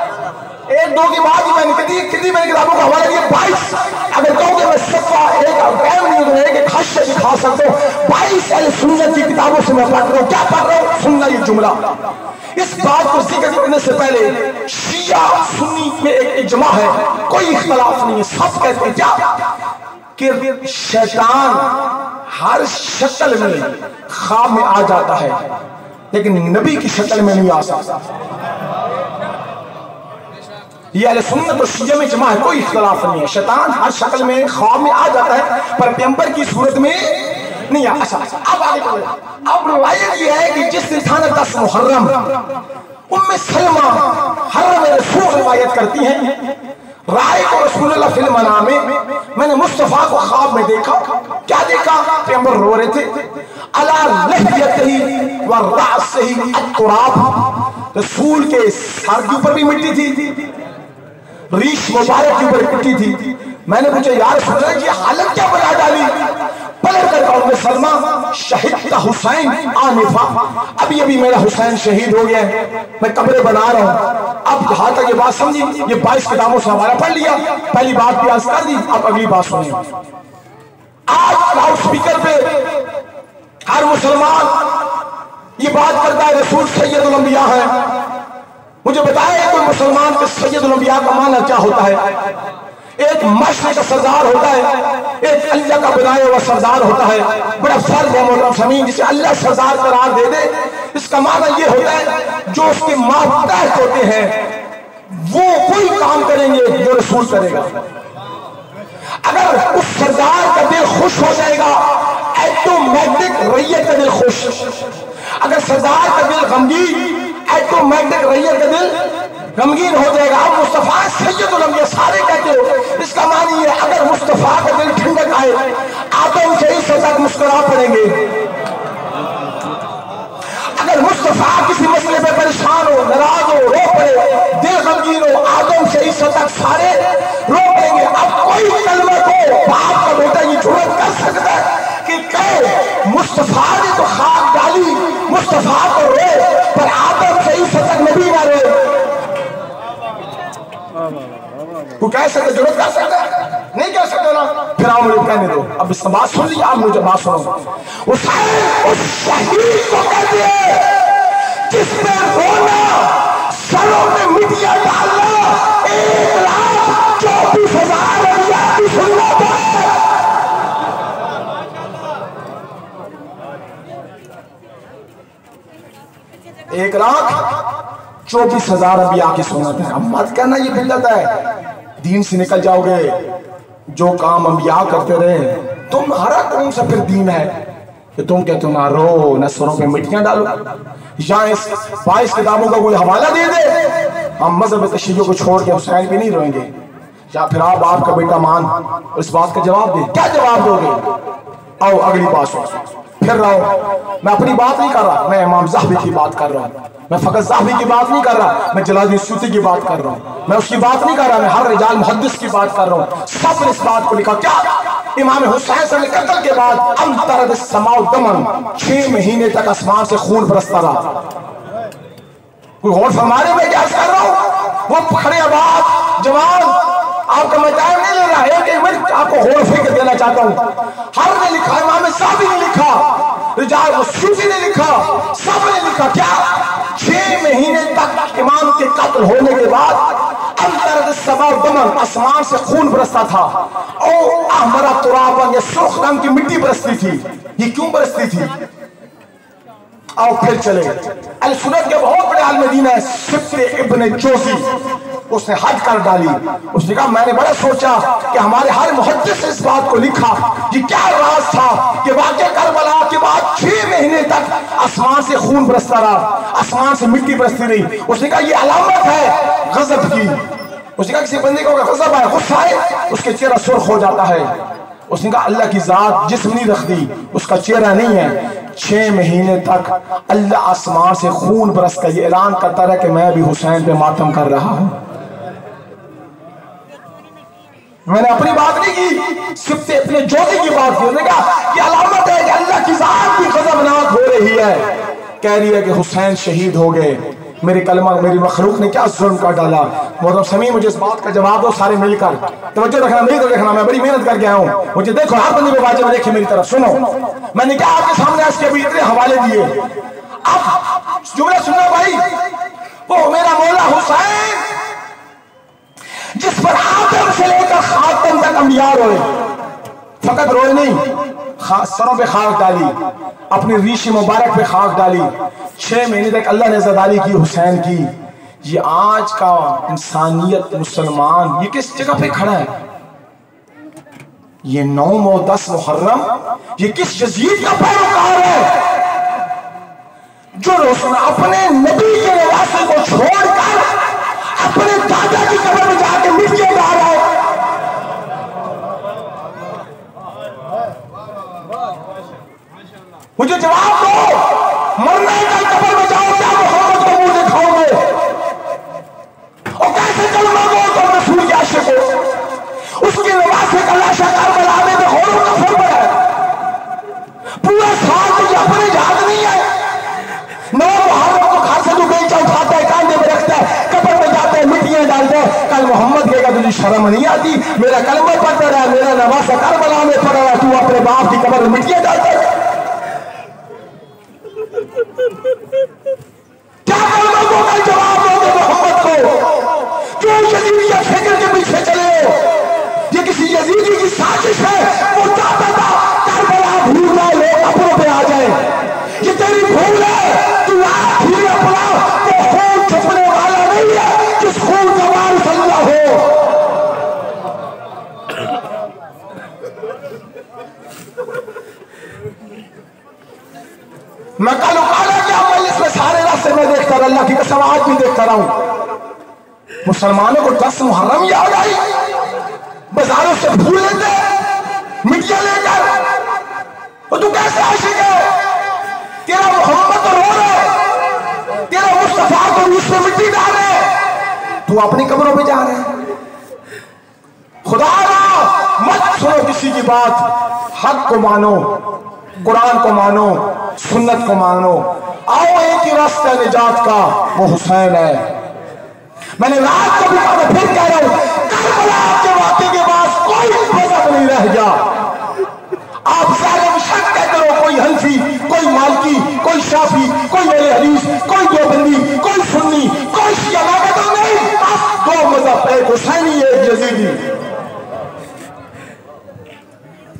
एक दो की बात ही मैंने कितनी मैंने किताबों का हवाला दिया 22। अगर कहोगे मैं सफा एक टाइम नहीं तो एक खश से दिखा सकता हूँ। 22 अहले सुन्नत की किताबों से मैं पढ़ रहा हूँ। क्या पढ़ रहा हूँ? सुनना ये जुमला। इस बात को जिक्र करने से पहले शिया सुन्नी में एक इजमा है, कोई इख्तलाफ नहीं है, सब कहते हैं क्या कि शैतान हर शक्ल में ख्वाब में आ जाता है, लेकिन नबी की शक्ल में नहीं आ सकता। ये अहले सुन्नत और शिया में इजमा है, कोई इख्तलाफ नहीं है। शैतान हर शक्ल में ख्वाब में आ जाता है, पर पैगंबर की सूरत में नहीं आ। अच्छा, अब आगे चलो। अब रवायत ये है कि जिस दिन था 10 मुहर्रम, उम्मे सलमा हर्रम रसूल रवायत करती हैं, राय को रसूलुल्लाह फिल मनाम में मैंने मुस्तफा को ख्वाब में देखा। क्या देखा? पैगंबर रो रहे थे। अला लहयतिही व रासिही अतराब, रसूल के सर के ऊपर भी मिट्टी थी, रीश मुबारक के ऊपर मिट्टी थी। मैंने पूछा यार रसूलुल्लाह की हालत क्या बना डाली? पलट कर कहा सलमा शहीद हुसैन आनिफा, अभी अभी मेरा हुसैन शहीद हो गया है, मैं कब्र बना रहा हूँ। अब जहां तक ये बात समझी, ये 22 किताबों से हमारा पढ़ लिया, पहली बात प्यास कर दी। अब अगली बात सुनिए। आज लाउड स्पीकर पे हर मुसलमान ये बात करता है रसूल सैयदुल अंबिया है। मुझे बताया कोई मुसलमान के सैयदुल अंबिया का माना क्या होता है? एक मशरक़ का सरदार होता है, एक अल्लाह का बनाया हुआ सरदार होता है। बड़ा फर्ज है मोहतरम ज़मीन, जिसे अल्लाह सरदार करार दे दे, इसका माना ये होता है जो उसके मातहत होते हैं वो कोई काम करेंगे जो रसूल करेगा। अगर उस सरदार का दिल खुश हो जाएगा, ऑटोमेटिक रैयत का दिल खुश। अगर सरदार का दिल गमगीन, ऑटोमेटिक रैयत का दिल गमगीन हो जाएगा। अब मुस्तफा सैयदुल अंबिया सारे कहते हो, इसका मानी है अगर मुस्तफा का दिल ठंडक आए, आदम से ही सजग मुस्कुरा पड़ेंगे। अगर मुस्तफा किसी मसले पे परेशान हो, नाराज हो, रो पड़े, दिल गमगीन हो, आदम से ही सजग सारे रो पड़ेंगे। अब कोई कलमा को बाप का बेटा ये जुर्रत कर सकता है कि कहे मुस्तफा ने तो खाक डाली, मुस्तफा को रो, पर आदम से ही सजग नबी ना रो। तू कह सकते, जरूरत कर सकता नहीं कह सकते ना, फिर आप मुझे कहने दो। अब इस बात सुन ली, आप मुझे बात सुनो। उस शहीद को कह दिए जिसने रोना, सरों में मिट्टियां डालना, 1,24,000 की सुन्नत है। 1,24,000 अभी आके सुन्नत है। अब मत कहना ये बिल्लत है, दीन से निकल जाओगे। जो काम अंबिया करते रहे, तुम्हारा कौन सा फिर दीन है कि तुम कहते हो ना रो ना सरों पे मिट्टियां डालो? या इस 22 किताबों का कोई हवाला दे दे, हम मजहब तशय्युअ को छोड़ के हुसैन भी नहीं रोएंगे। या फिर आप आपका बेटा मान और इस बात का जवाब दे, क्या जवाब दोगे? आओ अगली बात सुनो। फिर रहो, मैं अपनी बात नहीं कर रहा, मैं इमाम ज़ाहबी की बात कर रहा हूँ। मैं फकत ज़ाहबी की बात नहीं कर रहा, मैं जलालुद्दीन सूती की बात कर रहा हूँ। मैं उसकी बात नहीं कर रहा, मैं हर रिजाल मुहद्दिस की बात कर रहा हूँ। सब ने इस बात को लिखा क्या? इमाम हुसैन से कत्ल के बाद अंतरद समाउ दमन, 6 महीने तक आसमान से खून बरसता रहा। कोई और फरमाने में क्या कर रहा हूँ? वो खड़े आबाद जवान, आपका मैं टाइम नहीं ले रहा, एक मिनट आपको और फिक्र देना चाहता हूँ। हर ने लिखा, इमाम ज़ाहबी ने लिखा, रिजाल सूफी ने लिखा, सब ने लिखा क्या? 6 महीने तक इमाम के कत्ल होने के बाद अंतरद समाउ दमन, आसमान से खून बरसता था। और अहमरा तुराबन, ये सुर्ख रंग की मिट्टी बरसती थी। ये क्यों बरसती थी? आओ फिर चले। अल सुन्नत के बहुत बड़े आलिम दीन है सिब्ते इब्न जोजी, उसने हद कर डाली। उसने कहा मैंने बड़ा सोचा कि हमारे हर मुहद्दिस इस बात को लिखा कि क्या राज था कि वाक़या करबला के बाद 6 महीने तक आसमान से खून बरसता रहा, आसमान से मिट्टी बरसती रही। उसने कहा ये अलामत है गजब की। उसने कहा किसी बंदे को गजब है, गुस्सा है, उसके चेहरा सुर्ख हो जाता है। उसने कहा अल्लाह की जात जिस्म नहीं रखती, उसका चेहरा नहीं है। 6 महीने तक अल्लाह आसमान से खून बरस कर ये ऐलान करता रहा कि मैं भी हुसैन पे मातम कर रहा हूं। मैंने अपनी बात नहीं की, सिर्फ अपने जोधी की बात की। उसने कहा ये अलामत है कि अल्लाह की जात भी गजबनाक हो रही है। कह रही है कि हुसैन शहीद हो गए, मेरी कलमा मेरी मखलूक ने क्या जुल्म कर डाला। मोहतरम समी मुझे इस बात का जवाब दो सारे मिलकर, तवज्जो रखना, मेरी तरफ देखना, मैं बड़ी मेहनत करके आया हूँ, मुझे देखो हर बंदे में वाजिब है, देखिए मेरी तरफ सुनो। मैंने क्या आपके सामने इसके अभी इतने हवाले दिए, अब जुमला सुनना भाई। वो मेरा मौला हुसैन जिस पर आदम से लेकर खातम तक अंबिया रोए, फकत रोए नहीं, सरों पे खाक डाली, अपनी रीशी मुबारक पे खाक डाली, 6 महीने तक अल्लाह ने ज़दारी की हुसैन की। ये आज का इंसानियत मुसलमान ये किस जगह पे खड़ा है? ये 9 और 10 मुहर्रम ये किस यजीद का पैरोकार है जो अपने नबी के नवासे को छोड़कर अपने दादा की कब्र में जाके मिट्टी डाल रहा है। मुझे जवाब दो, मरना है कल कब्र में जाओ, क्या मोहम्मद को मुंह दिखाओगे? और कैसे कलमा गो तो रसूल के आशिक हो? उसकी नवासे का लाशा करबला में होरों का फल पड़ा है। पूरा साल तुझे अपने याद नहीं है। 9 मुहर्रम को घर से जो बेचा उठाता है, कांधे में रखता है, कब्र में जाता है, मिट्टियां डालता है। कल मोहम्मद कहेगा तुझे शर्म नहीं आती? मेरा कलमा पढ़ता रहा, मेरा नवासा करबला में पड़ा रहा, तू अपने बाप की कब्र में मिट्टियां डालता है। क्या कलमा को कल जवाब दोगे मोहम्मद को? क्यों यजीदिया फिक्र के पीछे चले हो? ये किसी यजीदी की साजिश है। वो चाहता था करबला भूल जाए, लोग कब्रों पे आ जाए। ये तेरी भूल है, तू आँख ही अपना वो खून छुपने वाला नहीं है जिस खून का वारिस अल्लाह हो। मैं कल उकाला क्या मजलिस में सारे रास्ते में देखता रहा, अल्लाह की कसम आज भी देखता रहा हूं। मुसलमानों को 10 मुहर्रम याद आई, बाजारों से फूल लेते मिट्टियां लेकर। और तू कैसे आशिक है? तेरा मोहम्मद तो रो रहे, तेरा मुस्तफा तो उसमें मिट्टी डाल रहे, तू अपनी कब्रों पे जा रहे। खुदा मत सुनो किसी की बात, हक को मानो, कुरान को मानो, सुन्नत को मानो। आओ एक ही रास्ता निजात का, वो हुसैन है। मैंने रात को भी कहा, फिर कह रहा हूं, करबला के वाक़े के बाद कोई मजहब नहीं रह गया। आप सारे शक कहते हो, कोई हनफी, कोई मालिकी, कोई शाफी, कोई अहले हदीस, कोई देवबंदी, कोई सुन्नी, कोई शिया। मैं कहता हूं नहीं, बस 2 मजहब, एक हुसैनी, एक यजीदी।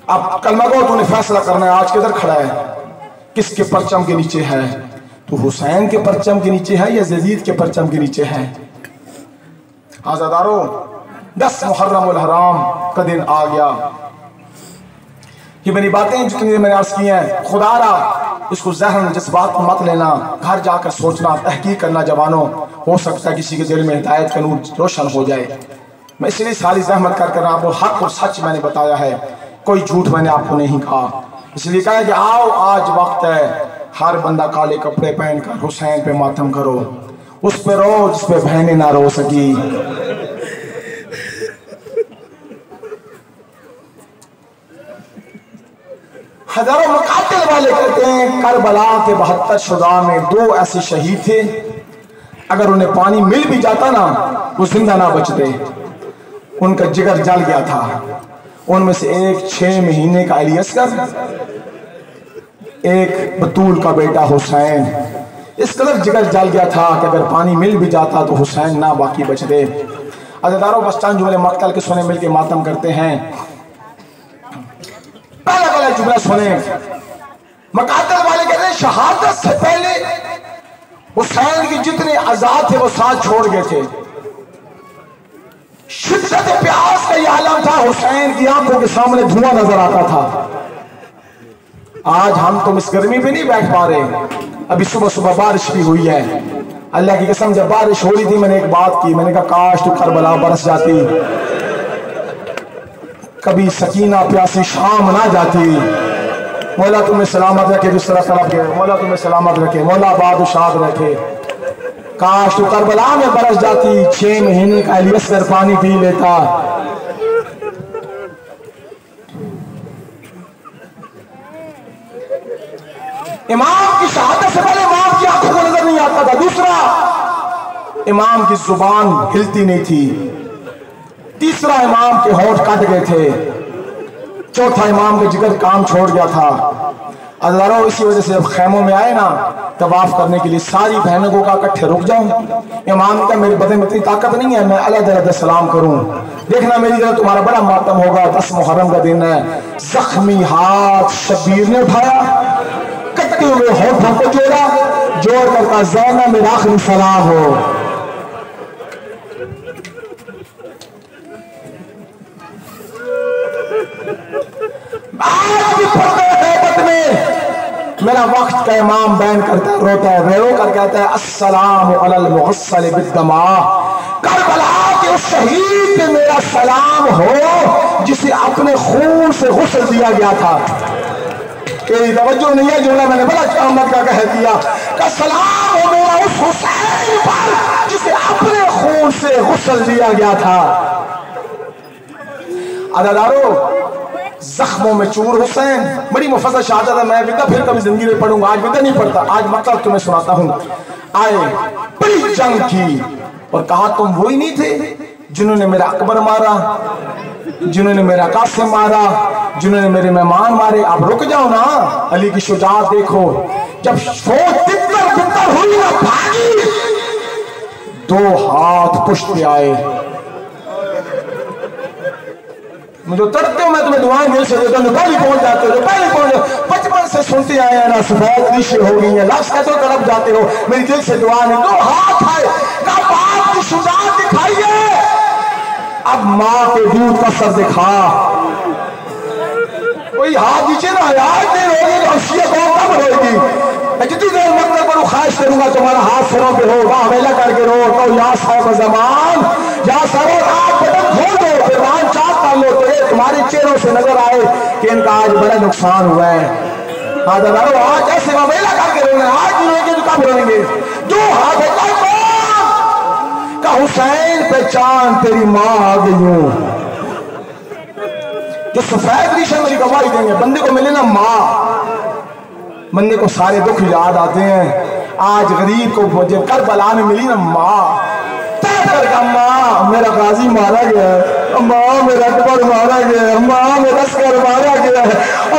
अब कलमा को तूने फैसला करना है, आज किधर खड़ा है, किसके परचम के नीचे है? तू हुसैन के परचम के नीचे है या यजीद के परचम के नीचे है? आज़ादारों, 10 मुहर्रम उल हराम का दिन आ गया। ये मेरी बातें जितनी मैंने अर्ज की हैं, खुदारा इसको जहन जज्बात को मत लेना, घर जाकर सोचना, तहकीक करना जवानों। हो सकता है किसी के दिल में हिदायत का नूर रोशन हो जाए। मैं इसलिए सारी जहमत कर आपको हक और सच मैंने बताया है, कोई झूठ मैंने आपको नहीं कहा। इसलिए कहा कि आओ आज वक्त है, हर बंदा काले कपड़े पहनकर हुसैन पे मातम करो, उस पे रो जिस पे बहनें ना रो सकी। हजारों मुकातिल वाले कहते हैं करबला के 72 शुजा में 2 ऐसे शहीद थे, अगर उन्हें पानी मिल भी जाता ना वो जिंदा ना बचते, उनका जिगर जल गया था। उनमें से एक 6 महीने का अली असगर, एक बतूल का बेटा हुसैन। इस कदर जिगर जल गया था कि अगर पानी मिल भी जाता तो हुसैन ना बाकी बचते। अज़ादारों, बस चंद जुमले मक्तल के सुने, मिलके मातम करते हैं। पहला जुमला सुने, मकातल वाले कहते हैं शहादत से पहले हुसैन के जितने आजाद थे वो साथ छोड़ गए थे। शिद्दत प्यास का यह आलम था, हुसैन की आंखों के सामने धुआं नजर आता था। आज हम तुम इस गर्मी में नहीं बैठ पा रहे। अभी सुबह सुबह बारिश भी हुई है, अल्लाह की कसम जब बारिश हो रही थी मैंने एक बात की, मैंने कहा काश तू करबला बरस जाती, कभी सकीना प्यासी शाम ना जाती। मौला तुम्हें सलामत रखे, जिस तरह तड़प गए, मौला तुम्हें सलामत रखे, मौला बाद शाद रखे। काश तू करबला में बरस जाती, 6 महीने का अली असगर पानी पी लेता। इमाम की शहादत से पहले इमाम की आंखों को नजर नहीं आता था। दूसरा, इमाम की जुबान हिलती नहीं थी। तीसरा इमाम के होंठ कट गए थे। चौथा इमाम का जिगर काम छोड़ गया था। अल्लाह इसी वजह से जब खैमों में आए ना तवाफ करने के लिए सारी बहनों को कहा इकट्ठे रुक जाऊं। इमाम का मेरे बदन में इतनी ताकत नहीं है मैं अलग सलाम करूं। देखना मेरी तरह तुम्हारा बड़ा मातम होगा। 10 मुहर्रम का दिन है। जख्मी हाथ शबीर ने उठाया, कटते हुए होठों को जोड़ा, जोड़ कर कहा ज़ैनब मेरा आखिरी सलाम हो। मेरा वक्त का इमाम बैन करता है, रोता है, रो कर कहता है अस्सलामु अलल मुग़स्सल बिद्दमा, करबला के उस शहीद पे मेरा सलाम हो जिसे अपने खून से गुस्ल दिया गया था। तेरी तवज्जो नहीं है, जुमला मैंने बड़ा क़यामत का कह दिया का सलाम हो मेरा उस हुसैन पर जिसे अपने खून से गुस्ल दिया गया था। अदादारो जख्मों में चूर हुसैन, बड़ी मुफस्सल शहादत है। मैं विदा फिर कभी जिंदगी में पढ़ूंगा, आज विदा नहीं पढ़ता। आज मतलब तुम्हें सुनाता हूँ। आए बड़ी जंग की और कहा तुम वही नहीं थे जिन्होंने मेरा अकबर मारा, जिन्होंने मेरा कासिम मारा, जिन्होंने मेरे मेहमान मारे। आप रुक जाओ ना, अली की शुजाअत देखो। जब फौज तितर बितर हुई ना भागी, 2 हाथ पुष्ट पे आए। मुझे तड़ते हो मैं तुम्हें दुआएं दिल से देता हूँ, पहले पहुंच जाते हो, पहले पहुंच। बचपन से सुनते आए हैं ना, सफेद ऋषि हो गई है, लफ्ज़ कैसे तड़प जाते हो। मेरी दिल से दुआ नहीं। 2 हाथ है का बाप की शुजाअत दिखाइए। अब माँ के दूध का सर दिखा, कोई हाथ नीचे ना यार नहीं होगी तो हंसिया कब होगी। मैं जितनी देर मतलब करूँ ख्वाहिश करूंगा तुम्हारा हाथ सरों पे होगा, हवेला करके रो तो या साहब जमान या सरो आप बटन खोल दो, फिर चाक कर लो तो ये तुम्हारे चेहरों से नजर आए कि इनका आज बड़ा नुकसान हुआ है। आज ऐसे हवेला करके रोएंगे, आज नहीं रोएंगे तो कब रोएंगे। 2 हाथ का हुसैन पहचान तेरी माँ आ गई हूं। जो सफेद ऋषि मेरी गवाही देंगे, बंदे को मिले ना माँ, बंदे को सारे दुख याद आते हैं। आज गरीब को जब करबला में मिली ना माँ, माँ मेरा गाजी मारा गया है, माँ मेरा अकबर मारा गया है, माँ मेरा अस्कर मारा गया है,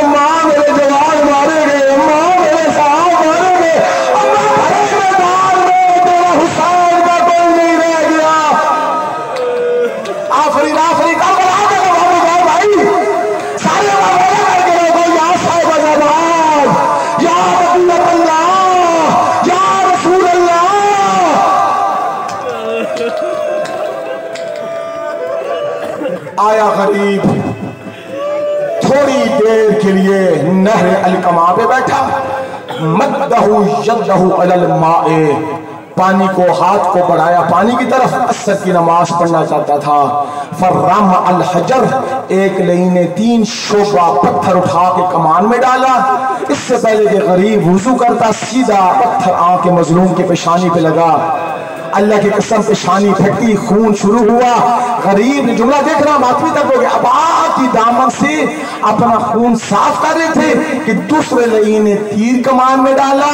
माँ मेरे जवान मारे गए, माँ मेरे साहब मारे गए, तेरा हुसैन का कोई नहीं रह गया। आखिरी करबला के भाई सारे करके रखो या साहिब जवान या रसूल अल्लाह या रसूल अल्लाह। आया गरीब थोड़ी देर के लिए नहर अलकमा पे बैठा, मद्दहु यद्दहु अलल माए, पानी को हाथ को बढ़ाया पानी की तरफ, असर की नमाज पढ़ना चाहता था। फर्रम अल हजर, एक लई ने 3 शोबा पत्थर उठा के कमान में डाला। इससे पहले कि गरीब वुजू करता, सीधा पत्थर आके मजलूम के पेशानी पे लगा। अल्लाह की कसम पेशानी फटी, खून शुरू हुआ। गरीब ने जुमला देख रहा माथवी तक हो गया, अबा की दामन से अपना खून साफ कर रहे थे कि दूसरे लई ने तीर कमान में डाला,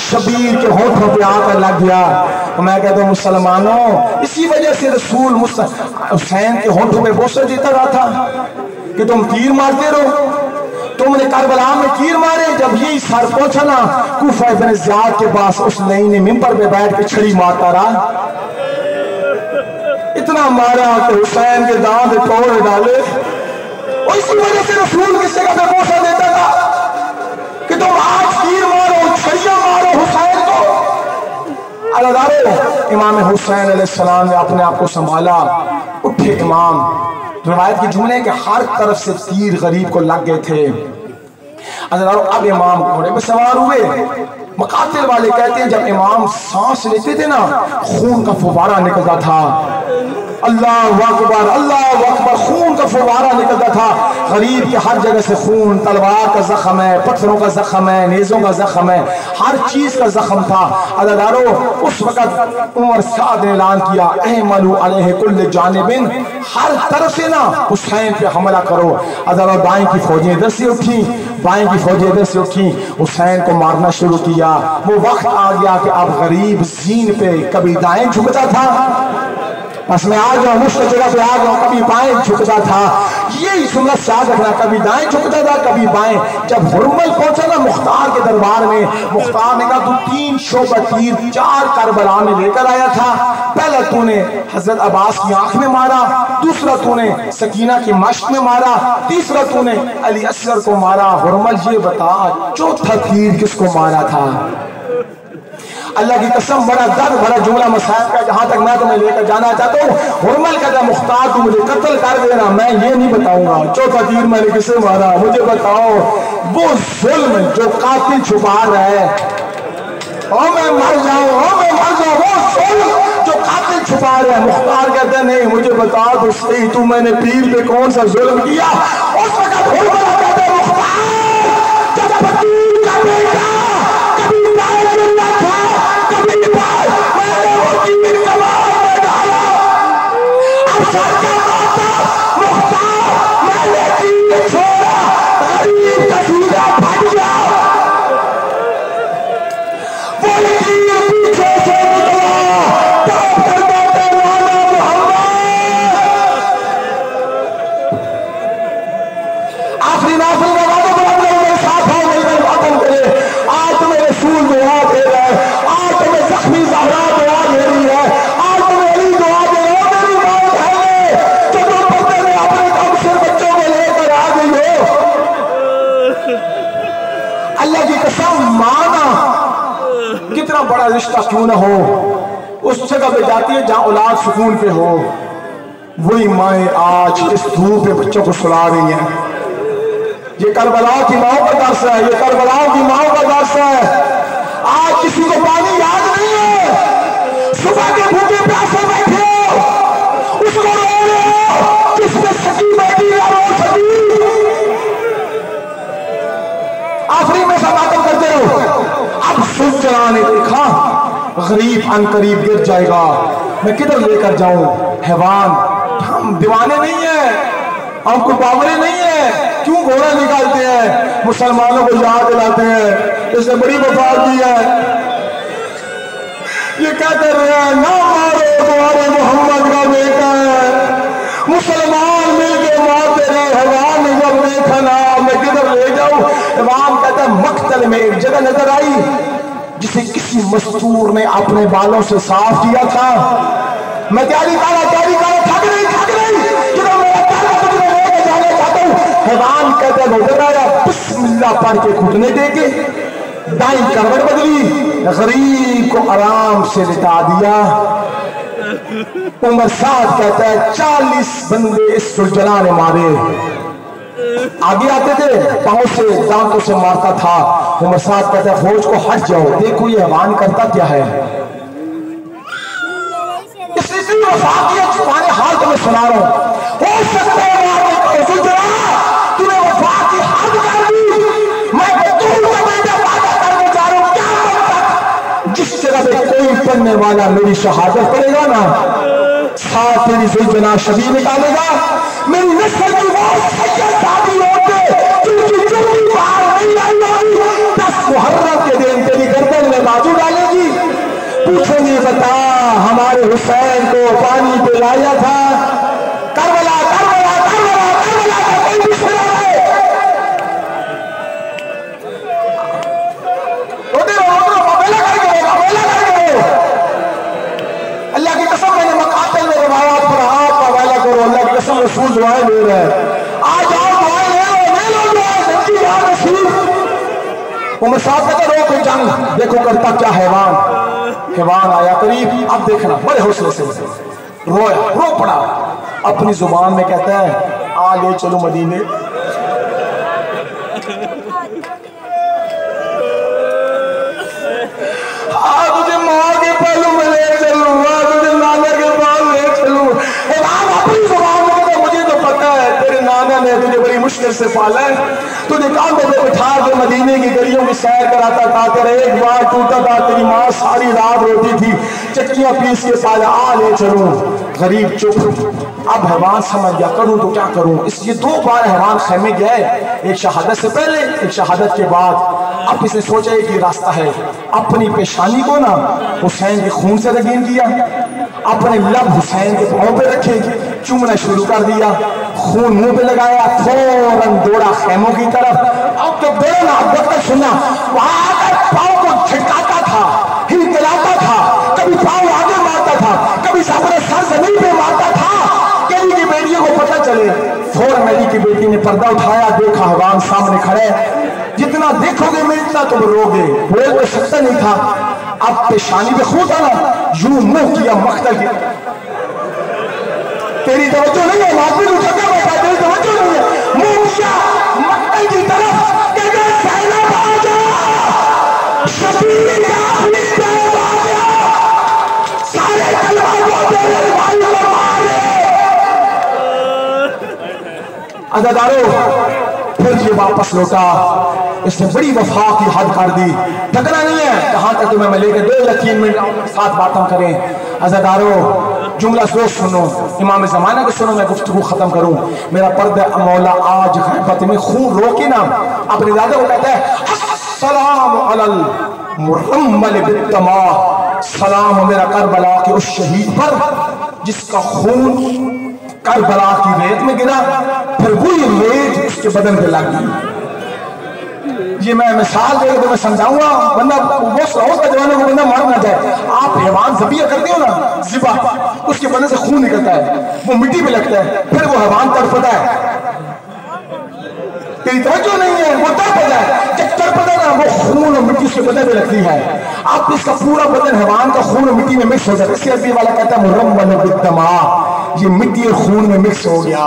शबीर के होठों पे आकर लग गया। तो मैं कहता हूँ मुसलमानों, इसी वजह से रसूल हुसैन के होठों पे बोसा देता रहा था कि तुम तीर मारते रहो। तुमने करबला में तीर मारे, जब यही सर पहुंचा ना कूफा इब्न ज़ियाद के पास, उस नई ने मिंबर पे बैठ के छड़ी मारता रहा। इतना मारा कि हुसैन के दांत तोड़ डाले। और इसी वजह से रसूल किस जगह पे बोसा देता था कि तुम आज तीर मारो, छड़ियां मारो हुसैन को। अल्लाह इमाम हुसैन अलैहिस्सलाम ने अपने आप को संभाला, उठे इमाम। रिवायत की जुमले के हर तरफ से तीर गरीब को लग गए थे। अब इमाम घोड़े पे सवार हुए। मकातिल वाले कहते हैं जब इमाम सांस लेते थे ना, खून का फुवारा निकलता था। अल्लाह अकबर, खून का फुवारा निकलता था। गरीब के हर जगह से खून, तलवार का जख्म है, पत्थरों का जख्म है, नेजों का जख्म है, हर चीज का जख्म था। अदादारो उस वक्त उमर साद ने ऐलान किया, अहमलू अलैहि कुल्ल जानिबिन, हर तरफ से ना हुसैन पे हमला करो। अदादारो दाएं की फौजें इधर से उठी, बाएं की फौजें इधर से उठी, हुसैन को मारना शुरू किया। वो वक्त आ गया कि अब गरीब जीन पे कभी दाएं झुकता था, बस मैं आ जाऊं मुश्किल जगह पे आ जाऊं, कभी बाएं झुकता था। यही सुन्नत याद रखना, कभी दाएं झुकता था कभी बाएं। जब हुरमल पहुंचा ना मुख्तार के दरबार में, मुख्तार ने कहा तू 3 शोबा तीर 4 करबला में लेकर आया था। पहला तूने हजरत अब्बास की आंख में मारा, दूसरा तूने सकीना की मश्क में मारा, तीसरा तूने अली असगर को मारा। हुरमल ये बता चौथा तीर किसको मारा था? अल्लाह की कसम बड़ा दर्द भरा जुमला मसाइब का, जहां तक मैं तुम्हें लेकर जाना चाहता हूँ। हुरमल कहता मुख्तार तू मुझे कत्ल कर देना, मैं ये नहीं बताऊंगा चौथा तीर मैंने किसे मारा, मुझे बताओ। वो जुल्म जो कातिल छुपा रहा है, ओ मैं मर जाऊं, ओ मैं मर जाऊं, वो जुल्म जो कातिल छुपा रहा है। मुख्तार कहता है नहीं मुझे बता तो सही, तू मैंने पीर पे कौन सा जुल्म किया? उस वक्त हुरमल कहता है मुख्तार जब फकीर का बेटा कभी बाहर जिंदा था, कभी बाहर मैंने उसकी कमाल में डाला। अब सरकार मुख्तार मैंने तीर छोड़ा, गरीब का सीधा फट गया। वो तीर पीछे से निकला, तब करता पैमाना मोहम्मद। आखिरी नाफिल का वादा बना मेरे साथ हो, मेरे वादन करे। आज तुम्हें रसूल दुआ दे रहा है, आज तुम्हें जख्मी ज़हरा दुआ दे रही है, आज तुम्हें अली दुआ दे रहा है। मेरी मौत है जो तुम पर्दे में अपने कम से बच्चों को लेकर आ गई हो। अल्लाह की कसम माना कितना बड़ा रिश्ता क्यों ना हो, उस जगह पे जाती है जहां औलाद सुकून पे हो। वही माएँ आज इस धूप पे बच्चों को सुला रही हैं। ये करबलाओं की माओ का दर्स है, ये करबलाओं की माओ का दर्स है। आज किसी को पानी याद नहीं है, सुबह के भूखे प्यासे बैठे हो, उसको रो रहे हो जिसमें सकी बैठी है रो सकी। आखिरी में समाप्त करते हो। अब सुल्ताना ने देखा गरीब अनकरीब गिर जाएगा, मैं किधर लेकर जाऊं? हैवान, हम दीवाने नहीं है, हमको बावरे नहीं है, क्यों घोड़ा निकालते हैं, मुसलमानों को याद दिलाते हैं, इसने बड़ी वफा की है। ये कहते रहे हैं ना मारो तुम्हारे मोहम्मद का बेटा है, मुसलमान मिलके मारते रहे। हैवान ने जब देखा ना मैं किधर ले जाऊं, इमाम कहता है मक्तल में एक जगह नजर आई जिसे किसी मस्तूर ने अपने बालों से साफ किया था। मैं तैयारी करा थक नहीं जब मेरा ताला तुझे लेके जाना चाहता हूँ। हैवान कहता है नजर आया, बिस्मिल्लाह पढ़ के घुटने देके दाई करवट बदली, गरीब को आराम से लिटा दिया। उमर साद कहता है 40 बंदे इस सुलझना ने मारे, आगे आते थे, पांव से दांतों से मारता था। उमर साद कहता है फौज को हट जाओ, देखो ये हैवान करता क्या है। इसी वफाकियत तुम्हारे हाल तुम्हें सुना रहा हूं। हो सकता है तूने वफा की हद कर दी, मैं बतूल का बेटा वादा करने जा रहा हूं क्या जिस जगह पे कोई पढ़ने वाला मेरी शहादत पड़ेगा ना, साथ तेरी सुल्ताना शबी निकालेगा। मेरी नस्ल की वो सैयद दादी होते जिनकी जुर्मी बाहर नहीं आई होगी, 10 मुहर्रम के दिन तेरी गर्दन में बाजू डालेगी, पूछेंगे बता हमारे हुसैन को पानी पिलाया था। करबला करबला करबला करबला का कोई दूसरा है। अल्लाह की कसम मैंने मकातल में रवायात पर आपका वाला करो, अल्लाह की कसम रसूल दुआएं दे रहे हैं। आ जाओ दुआएं ले लो दुआएं सच्ची याद नसीब। उमर साहब कहते रो कोई जंग देखो करता क्या हैवान आया करीब। अब देखना बड़े हौसले से रोया, रो पड़ा, अपनी जुबान में कहता है आ ले चलो मदीने। तुझे माँ के पहलू में ले चलूंगा, तुझे नाना के पास ले चलूं। से पाला है। तुझे कांधे पे बिठा के मदीने की गलियों की सैर कराता था, तेरा एक बार टूटा था, तेरी माँ सारी रात रोती थी, चक्कियां पीस के पाला आ ले चलूं। गरीब चुप। अब हैवान समझ गया करूं तो क्या करूं। इसलिए 2 बार हैवान खेमे गए, एक शहादत से पहले, एक शहादत के बाद। अब इसने सोचा एक ही रास्ता है, अपनी पेशानी को ना हुसैन के खून से रंगीन किया, अपने लब हुसैन के पांव पे रखे, चूमना शुरू कर दिया, खून मुंह पे लगाया, फौरन दौड़ा खेमों की तरफ। अब तो बेना वक्त सुना, वहां आकर पांव को झटकाता था, हिलकिलाता था, कभी पांव आगे मारता था, कभी अपने सर जमीन पे मारता था। अली की बेटियों को पता चले, फौरन अली की बेटी ने पर्दा उठाया, देखा हैवान सामने खड़े। जितना देखोगे मैं इतना तुम रोगे, बोल तो सकता नहीं था। अब पेशानी पे खून था ना, यूं मुंह किया मख्तल की। तेरी तवज्जो नहीं है, माफी उठा के बैठा, तेरी तवज्जो नहीं है, मुंह किया मख्तल की तरफ। शबीर का सारे अदादारों, फिर ये वापस लौटा। इसने बड़ी वफा की हद कर दी, थकना नहीं है, कहां तक तुम्हें मैं लेके 2 या 3 मिनट साथ बातें करें। अदादारों, जुमला सोच सुनो, इमाम ज़माना के सुनो, मैं गुफ्तगू खत्म करूं। मेरा पर्दा मौला आज गैबत में खून रोके ना अपने दादा को कहता है, अस्सलाम अलल मुरम्मल बित्तमा, सलाम मेरा करबला के उस शहीद पर जिसका खून करबला की रेत में गिरा, फिर वही रेत उसके बदन पे लग गई। ये मैं मिसाल दे तो मैं समझाऊंगा, बंदा वो का जमाने को बंदा मार ना जाए। आप हैवान ज़बिया करते हो ना, ज़िबा, उसके बदन से खून निकलता है, वो मिट्टी पे लगता है, फिर वो हैवान तड़पता है। तेरी तवज्जो नहीं है, वो तड़पता है, जब तड़पता है ना वो खून और मिट्टी उसके बदन पे लगती है। आप इसका पूरा बदन हैवान का खून और मिट्टी में मिक्स हो जाता है। इसके अरबी वाला कहता है मुरम्मल बिद्दमा, ये मिट्टी और खून में मिक्स हो गया।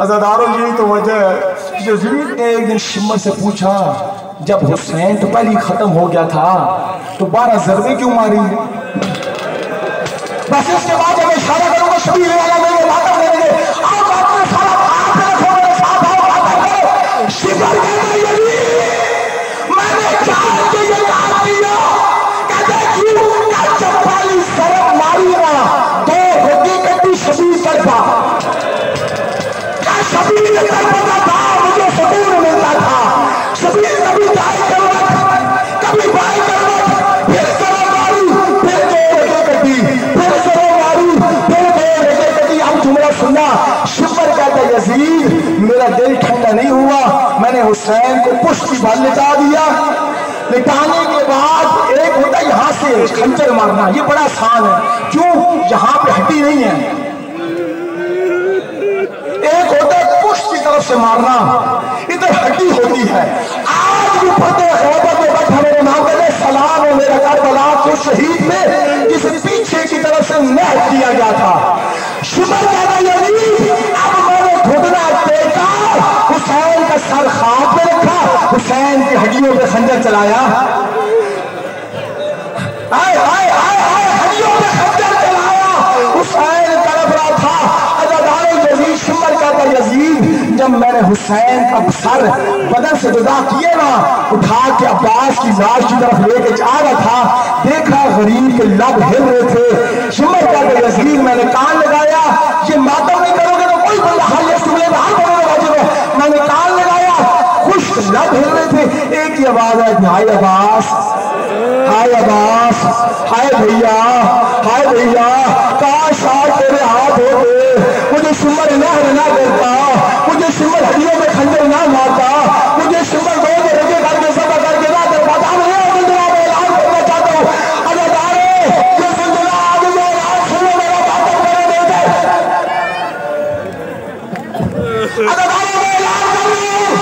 अज़ादारों, यही तो वजह है। जो ज़मीन ने एक दिन शिमर से पूछा, जब हुसैन तो पहले खत्म हो गया था तो 12 ज़रबे क्यों मारी? बस इसके बाद जब इशारा करूंगा शबीर वाला मेरे बातें करेंगे, आप अपने सारा हाथ रखो, मेरे साथ आओ, बातें करो। शिमर कहता यही मैंने जान के ये काम किया, कहते क्यों का चप्पाली सरब मारी ना, 2 हकीकती शबीर करता, शबीर करता था, मुझे सुकून मिलता था। शबीर कभी दाई करवट, कभी बाई करवट, फिर सरो मारू, फिर 2 रके कटी, फिर सरो मारू, फिर 2 रके कटी। अब जुमला सुनना, शिमर कहता यजीद मेरा दिल ठंडा नहीं हुआ, मैंने हुसैन को पुष्टि भर लिटा दिया। लिटाने के बाद एक होता यहाँ से खंजर मारना, ये बड़ा आसान है, क्यों? यहाँ पे हड्डी नहीं है। एक होता है पुष्ट की तरफ से मारना, इधर हड्डी होती है। आज भी पते खैबर में बैठा मेरे नाम का सलाम हो मेरा करबला के शहीद में जिसे पीछे की तरफ से नहर किया गया था। शिमर कहता यही अब मैंने घुटना टेका, हुसैन का सर खाक पे रखा, हुसैन की हड्डियों पे खंजर चलाया। आए आए आए आए हड्डियों पे खंजर चलाया, हुसैन तड़प रहा था। शिमर कहता यजीद जब मैंने हुसैन का सर बदन से जुदा किए ना, उठा के अब्बास की लाश की तरफ लेके जा रहा था, देखा गरीब के लब हिल रहे थे। शिमर कहता यजीद मैंने कान लगाया, ये मातम नहीं करोगे तो कोई बंदा हाल मैंने कान लगाया, खुश्क लब हिल रहे थे। एक ही आवाज है, हाय अब्बास, हाय अब्बास, हाय भैया, हाय भैया, काश आज तेरे हाथ होते, मुझे शिमर नहर ना करता, मुझे शिमर हड्डियों में खंजर ना मारता, मुझे शिमर 2 रके करके सब करके ना करता। मैं ऐलान करना चाहता हूँ, अदादारों ये सिलसिला आगे जो ऐलान सुनो, मेरा बातें करे देते। अदादारों मैं ऐलान कर रही हूँ,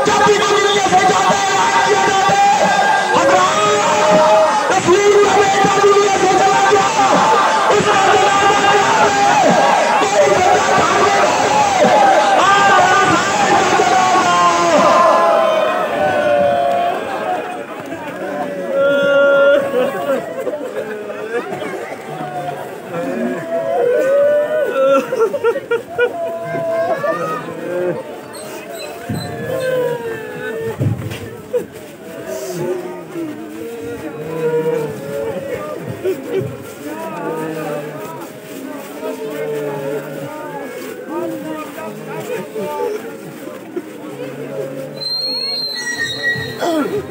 जब भी दुनिया से जाते हैं ऐलान किया जाता है, हज़रात रसूल का बेटा दुनिया से चला गया, उसका जनाजा कोई बंदा खाने Yeah.